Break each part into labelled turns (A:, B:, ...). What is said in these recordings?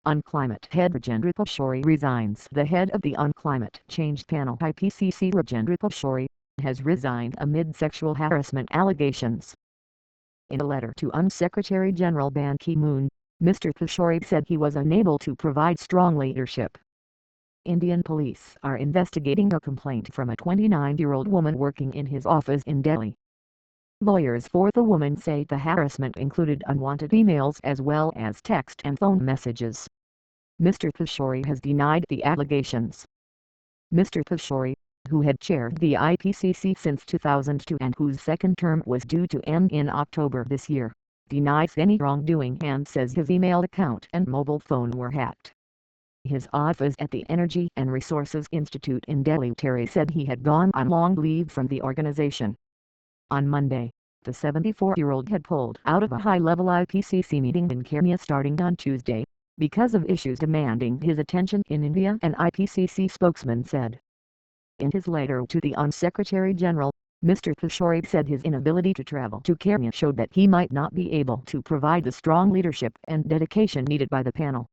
A: On climate, head Rajendra Pachauri resigns. The head of the climate change panel IPCC, Rajendra Pachauri, has resigned amid sexual harassment allegations. In a letter to Secretary General Ban Ki-moon, Mr. Pachauri said he was unable to provide strong leadership. Indian police are investigating a complaint from a 29-year-old woman working in his office in Delhi. Lawyers for the woman say the harassment included unwanted emails as well as text and phone messages. Mr. Pachauri has denied the allegations. Mr. Pachauri, who had chaired the IPCC since 2002 and whose second term was due to end in October this year, denies any wrongdoing and says his email account and mobile phone were hacked. His office at the Energy and Resources Institute in Delhi said he had gone on long leave from the organization. On Monday, the 74-year-old had pulled out of a high-level IPCC meeting in Kenya starting on Tuesday, because of issues demanding his attention in India, an IPCC spokesman said. In his letter to the Secretary General, Mr. Pachauri said his inability to travel to Kenya showed that he might not be able to provide the strong leadership and dedication needed by the panel.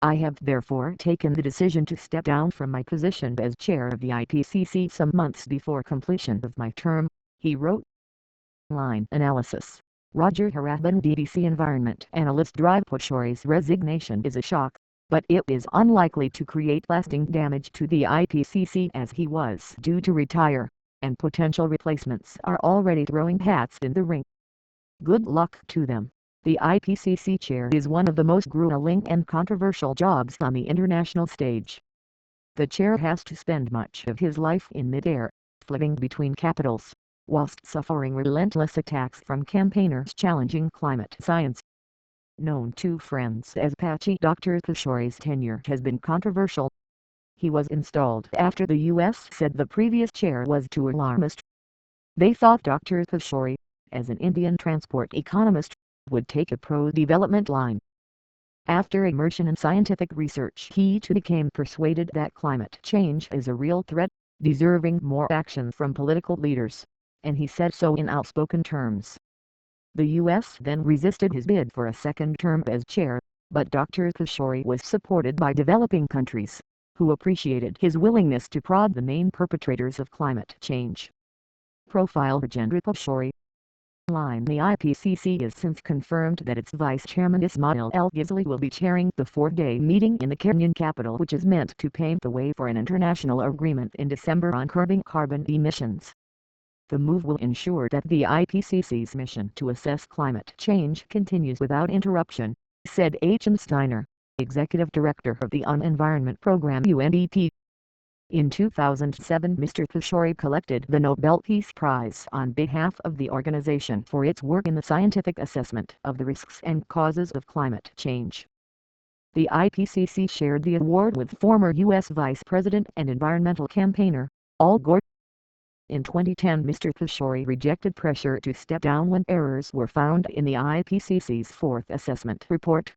A: I have therefore taken the decision to step down from my position as chair of the IPCC some months before completion of my term, he wrote. Line analysis. Roger Harassment DDC environment analyst drive Pachauri's resignation is a shock, but it is unlikely to create lasting damage to the IPCC as he was due to retire, and potential replacements are already throwing hats in the ring. Good luck to them. The IPCC chair is one of the most grueling and controversial jobs on the international stage. The chair has to spend much of his life in mid-air, flitting between capitals, whilst suffering relentless attacks from campaigners challenging climate science. Known to friends as Patchy, Dr. Pachauri's tenure has been controversial. He was installed after the U.S. said the previous chair was too alarmist. They thought Dr. Pachauri, as an Indian transport economist, would take a pro-development line. After immersion in scientific research, he too became persuaded that climate change is a real threat, deserving more action from political leaders, and he said so in outspoken terms. The U.S. then resisted his bid for a second term as chair, but Dr. Pachauri was supported by developing countries, who appreciated his willingness to prod the main perpetrators of climate change. Profile Rajendra Pachauri. Line The IPCC has since confirmed that its Vice Chairman Ismail El Ghazali will be chairing the 4-day meeting in the Kenyan capital, which is meant to pave the way for an international agreement in December on curbing carbon emissions. The move will ensure that the IPCC's mission to assess climate change continues without interruption, said H.M. Steiner, Executive Director of the Environment Program UNEP. In 2007, Mr. Pachauri collected the Nobel Peace Prize on behalf of the organization for its work in the scientific assessment of the risks and causes of climate change. The IPCC shared the award with former U.S. Vice President and environmental campaigner, Al Gore. In 2010, Mr. Pachauri rejected pressure to step down when errors were found in the IPCC's fourth assessment report.